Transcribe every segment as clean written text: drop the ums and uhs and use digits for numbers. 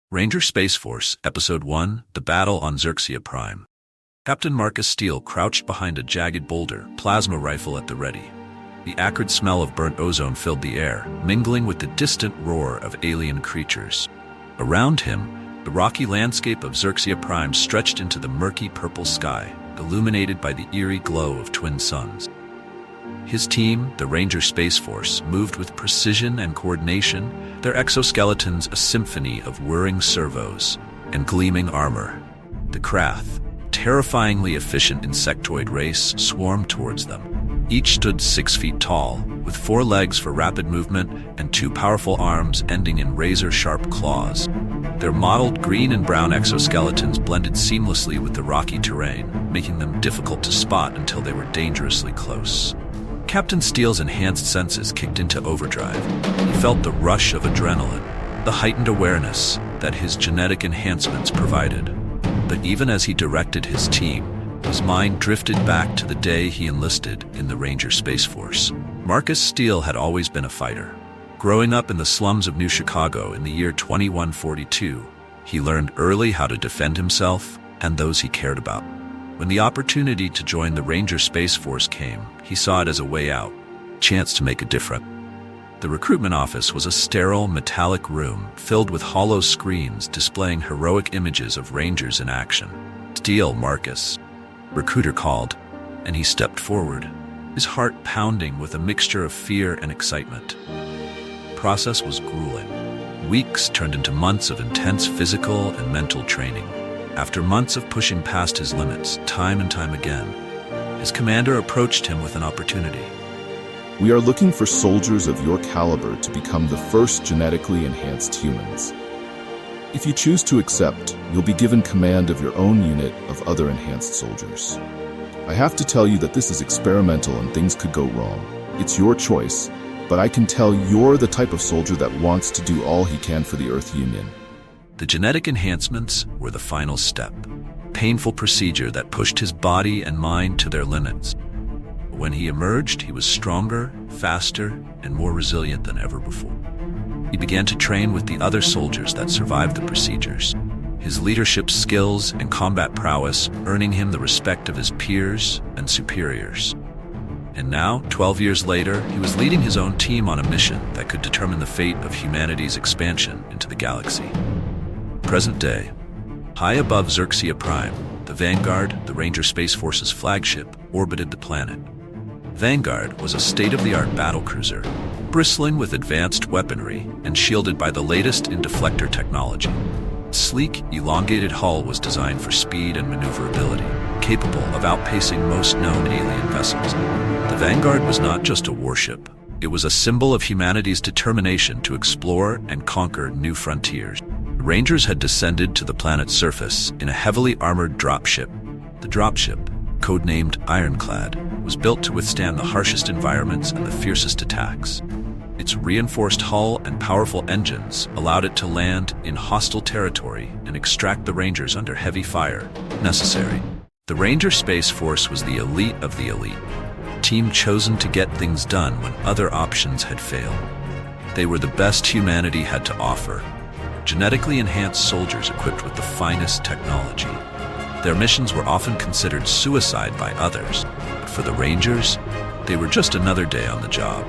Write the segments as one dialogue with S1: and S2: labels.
S1: Ranger Space Force, Episode 1, The Battle on Xerxia Prime. Captain Marcus Steele crouched behind a jagged boulder, plasma rifle at the ready. The acrid smell of burnt ozone filled the air, mingling with the distant roar of alien creatures. Around him, the rocky landscape of Xerxia Prime stretched into the murky purple sky, illuminated by the eerie glow of twin suns. His team, the Ranger Space Force, moved with precision and coordination, their exoskeletons a symphony of whirring servos and gleaming armor. The Krath, terrifyingly efficient insectoid race, swarmed towards them. Each stood 6 feet tall, with 4 legs for rapid movement and 2 powerful arms ending in razor-sharp claws. Their mottled green and brown exoskeletons blended seamlessly with the rocky terrain, making them difficult to spot until they were dangerously close. Captain Steele's enhanced senses kicked into overdrive. He felt the rush of adrenaline, the heightened awareness that his genetic enhancements provided. But even as he directed his team, his mind drifted back to the day he enlisted in the Ranger Space Force. Marcus Steele had always been a fighter. Growing up in the slums of New Chicago in the year 2142, he learned early how to defend himself and those he cared about. When the opportunity to join the Ranger Space Force came, he saw it as a way out, a chance to make a difference. The recruitment office was a sterile, metallic room filled with hollow screens displaying heroic images of Rangers in action. "Steele, Marcus," recruiter called, and he stepped forward, his heart pounding with a mixture of fear and excitement. The process was grueling. Weeks turned into months of intense physical and mental training. After months of pushing past his limits, time and time again, his commander approached him with an opportunity.
S2: "We are looking for soldiers of your caliber to become the first genetically enhanced humans. If you choose to accept, you'll be given command of your own unit of other enhanced soldiers. I have to tell you that this is experimental and things could go wrong. It's your choice, but I can tell you're the type of soldier that wants to do all he can for the Earth Union."
S1: The genetic enhancements were the final step, a painful procedure that pushed his body and mind to their limits. When he emerged, he was stronger, faster, and more resilient than ever before. He began to train with the other soldiers that survived the procedures, his leadership skills and combat prowess earning him the respect of his peers and superiors. And now, 12 years later, he was leading his own team on a mission that could determine the fate of humanity's expansion into the galaxy. Present day, high above Xerxia Prime, the Vanguard, the Ranger Space Force's flagship, orbited the planet. Vanguard was a state-of-the-art battlecruiser, bristling with advanced weaponry and shielded by the latest in deflector technology. Its sleek, elongated hull was designed for speed and maneuverability, capable of outpacing most known alien vessels. The Vanguard was not just a warship. It was a symbol of humanity's determination to explore and conquer new frontiers. The Rangers had descended to the planet's surface in a heavily armored dropship. The dropship, codenamed Ironclad, was built to withstand the harshest environments and the fiercest attacks. Its reinforced hull and powerful engines allowed it to land in hostile territory and extract the Rangers under heavy fire, if necessary. The Ranger Space Force was the elite of the elite, a team chosen to get things done when other options had failed. They were the best humanity had to offer, genetically enhanced soldiers equipped with the finest technology. Their missions were often considered suicide by others, but for the Rangers, they were just another day on the job.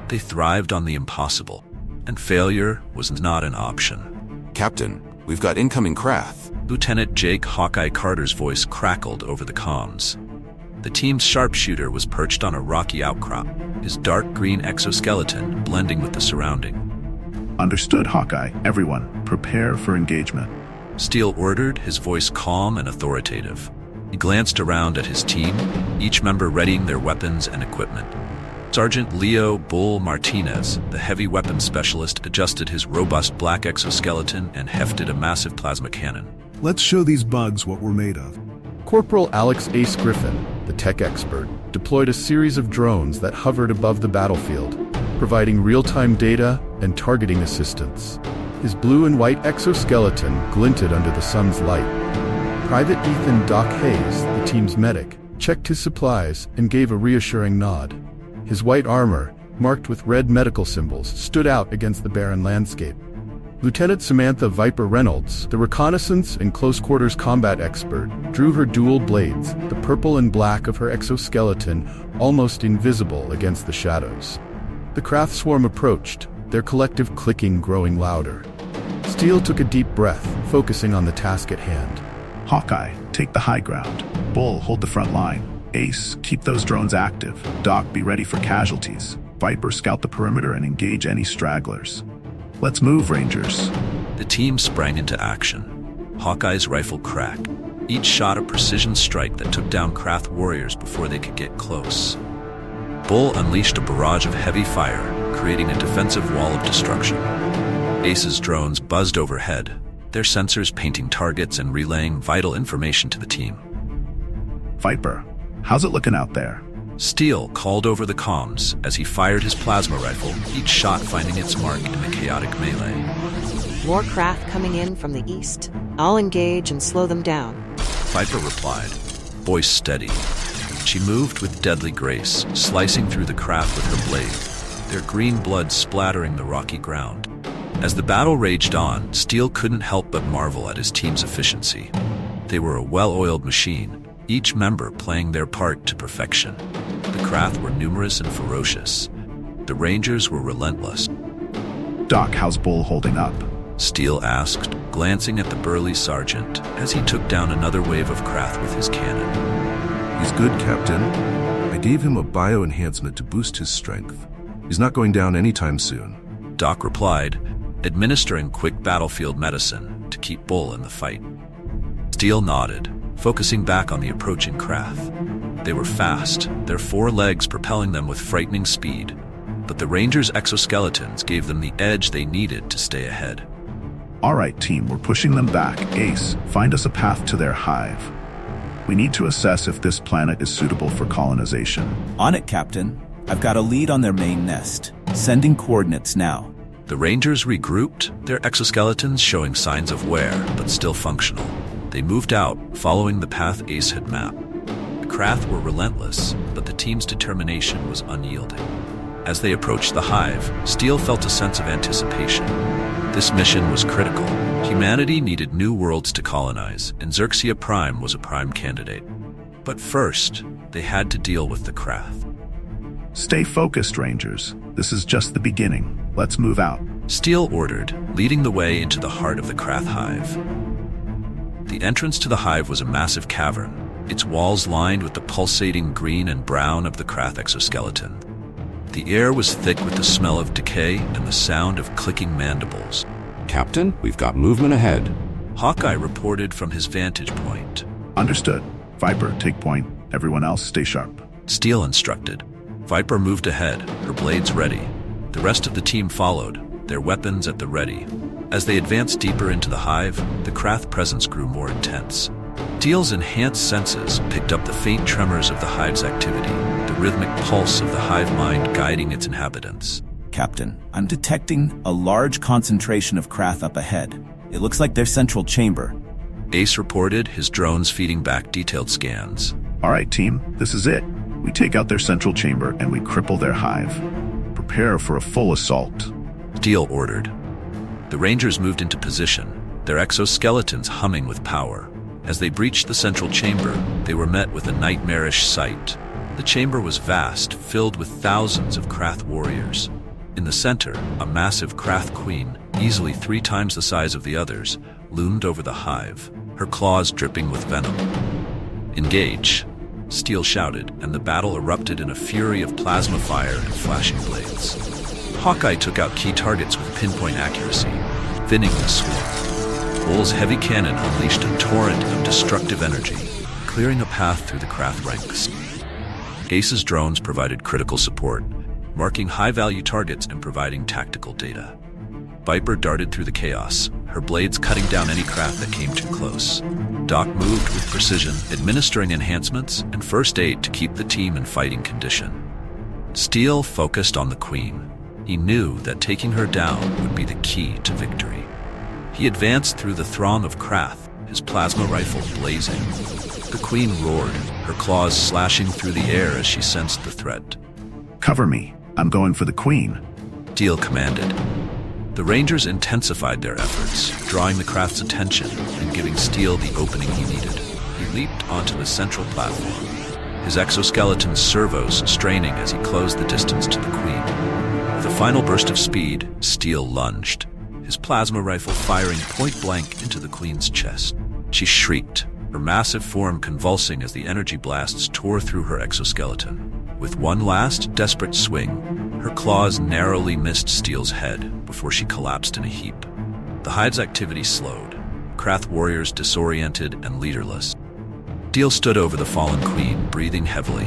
S1: They thrived on the impossible, and failure was not an option.
S3: "Captain, we've got incoming Krath."
S1: Lieutenant Jake Hawkeye Carter's voice crackled over the comms. The team's sharpshooter was perched on a rocky outcrop, his dark green exoskeleton blending with the surrounding.
S4: "Understood, Hawkeye. Everyone, prepare for engagement."
S1: Steele ordered, his voice calm and authoritative. He glanced around at his team, each member readying their weapons and equipment. Sergeant Leo Bull Martinez, the heavy weapons specialist, adjusted his robust black exoskeleton and hefted a massive plasma cannon.
S5: "Let's show these bugs what we're made of."
S6: Corporal Alex Griffin, the tech expert, deployed a series of drones that hovered above the battlefield, providing real-time data and targeting assistance. His blue and white exoskeleton glinted under the sun's light. Private Ethan Doc Hayes, the team's medic, checked his supplies and gave a reassuring nod. His white armor, marked with red medical symbols, stood out against the barren landscape. Lieutenant Samantha Viper Reynolds, the reconnaissance and close-quarters combat expert, drew her dual blades, the purple and black of her exoskeleton almost invisible against the shadows. The Krath swarm approached, their collective clicking growing louder. Steele took a deep breath, focusing on the task at hand.
S4: Hawkeye, take the high ground. Bull, hold the front line. Ace, keep those drones active. Doc, be ready for casualties. Viper, scout the perimeter and engage any stragglers. Let's move, Rangers.
S1: The team sprang into action. Hawkeye's rifle cracked. Each shot a precision strike that took down Krath warriors before they could get close. Bull unleashed a barrage of heavy fire, creating a defensive wall of destruction. Ace's drones buzzed overhead, their sensors painting targets and relaying vital information to the team.
S4: Viper, how's it looking out there?
S1: Steele called over the comms as he fired his plasma rifle, each shot finding its mark in the chaotic melee.
S7: More Krath coming in from the east. I'll engage and slow them down.
S1: Viper replied, voice steady. She moved with deadly grace, slicing through the Krath with her blade, their green blood splattering the rocky ground. As the battle raged on, Steele couldn't help but marvel at his team's efficiency. They were a well-oiled machine, each member playing their part to perfection. The Krath were numerous and ferocious. The Rangers were relentless.
S4: Doc, how's Bull holding up?
S1: Steele asked, glancing at the burly sergeant as he took down another wave of Krath with his cannon.
S8: He's good, Captain. I gave him a bio-enhancement to boost his strength. He's not going down anytime soon.
S1: Doc replied, administering quick battlefield medicine to keep Bull in the fight. Steele nodded, focusing back on the approaching Krath. They were fast, their four legs propelling them with frightening speed, but the Rangers' exoskeletons gave them the edge they needed to stay ahead.
S4: All right, team, we're pushing them back. Ace, find us a path to their hive. We need to assess if this planet is suitable for colonization.
S9: On it, Captain. I've got a lead on their main nest. Sending coordinates now.
S1: The Rangers regrouped, their exoskeletons showing signs of wear, but still functional. They moved out, following the path Ace had mapped. The Krath were relentless, but the team's determination was unyielding. As they approached the hive, Steele felt a sense of anticipation. This mission was critical. Humanity needed new worlds to colonize, and Xerxia Prime was a prime candidate. But first, they had to deal with the Krath.
S4: Stay focused, Rangers. This is just the beginning. Let's move out.
S1: Steele ordered, leading the way into the heart of the Krath hive. The entrance to the hive was a massive cavern, its walls lined with the pulsating green and brown of the Krath exoskeleton. The air was thick with the smell of decay and the sound of clicking mandibles.
S3: Captain, we've got movement ahead.
S1: Hawkeye reported from his vantage point.
S4: Understood. Viper, take point. Everyone else, stay sharp.
S1: Steele instructed. Viper moved ahead, her blades ready. The rest of the team followed, their weapons at the ready. As they advanced deeper into the hive, the Krath presence grew more intense. Steele's enhanced senses picked up the faint tremors of the hive's activity, the rhythmic pulse of the hive mind guiding its inhabitants.
S9: Captain, I'm detecting a large concentration of Krath up ahead. It looks like their central chamber.
S1: Ace reported, his drones feeding back detailed scans.
S4: All right, team, this is it. We take out their central chamber and we cripple their hive. Prepare for a full assault.
S1: Steele ordered. The Rangers moved into position, their exoskeletons humming with power. As they breached the central chamber, they were met with a nightmarish sight. The chamber was vast, filled with thousands of Krath warriors. In the center, a massive Krath Queen, easily 3 times the size of the others, loomed over the hive, her claws dripping with venom. Engage, Steele shouted, and the battle erupted in a fury of plasma fire and flashing blades. Hawkeye took out key targets with pinpoint accuracy, thinning the swarm. Bull's heavy cannon unleashed a torrent of destructive energy, clearing a path through the Krath ranks. Ace's drones provided critical support, marking high-value targets and providing tactical data. Viper darted through the chaos, her blades cutting down any Krath that came too close. Doc moved with precision, administering enhancements and first aid to keep the team in fighting condition. Steele focused on the Queen. He knew that taking her down would be the key to victory. He advanced through the throng of Krath, his plasma rifle blazing. The Queen roared, her claws slashing through the air as she sensed the threat.
S4: Cover me. I'm going for the Queen.
S1: Steele commanded. The Rangers intensified their efforts, drawing the Krath's attention and giving Steele the opening he needed. He leaped onto the central platform, his exoskeleton's servos straining as he closed the distance to the Queen. With a final burst of speed, Steele lunged, his plasma rifle firing point-blank into the Queen's chest. She shrieked, her massive form convulsing as the energy blasts tore through her exoskeleton. With one last, desperate swing, her claws narrowly missed Steele's head before she collapsed in a heap. The hive's activity slowed, Krath warriors disoriented and leaderless. Steele stood over the fallen Queen, breathing heavily.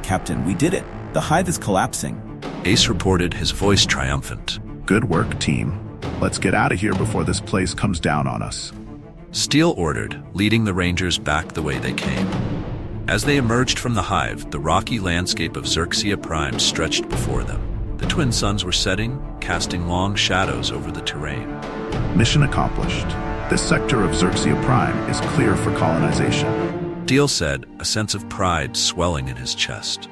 S9: Captain, we did it. The hive is collapsing.
S1: Ace reported, his voice triumphant.
S4: Good work, team. Let's get out of here before this place comes down on us.
S1: Steele ordered, leading the Rangers back the way they came. As they emerged from the hive, the rocky landscape of Xerxia Prime stretched before them. The twin suns were setting, casting long shadows over the terrain.
S4: Mission accomplished. This sector of Xerxia Prime is clear for colonization.
S1: Steele said, a sense of pride swelling in his chest.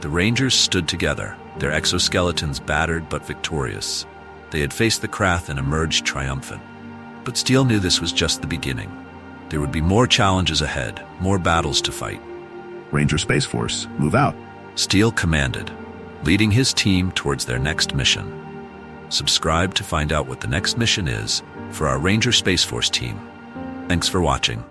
S1: The Rangers stood together, their exoskeletons battered but victorious. They had faced the Krath and emerged triumphant. But Steele knew this was just the beginning. There would be more challenges ahead, more battles to fight.
S4: Ranger Space Force, move out.
S1: Steele commanded, leading his team towards their next mission. Subscribe to find out what the next mission is for our Ranger Space Force team. Thanks for watching.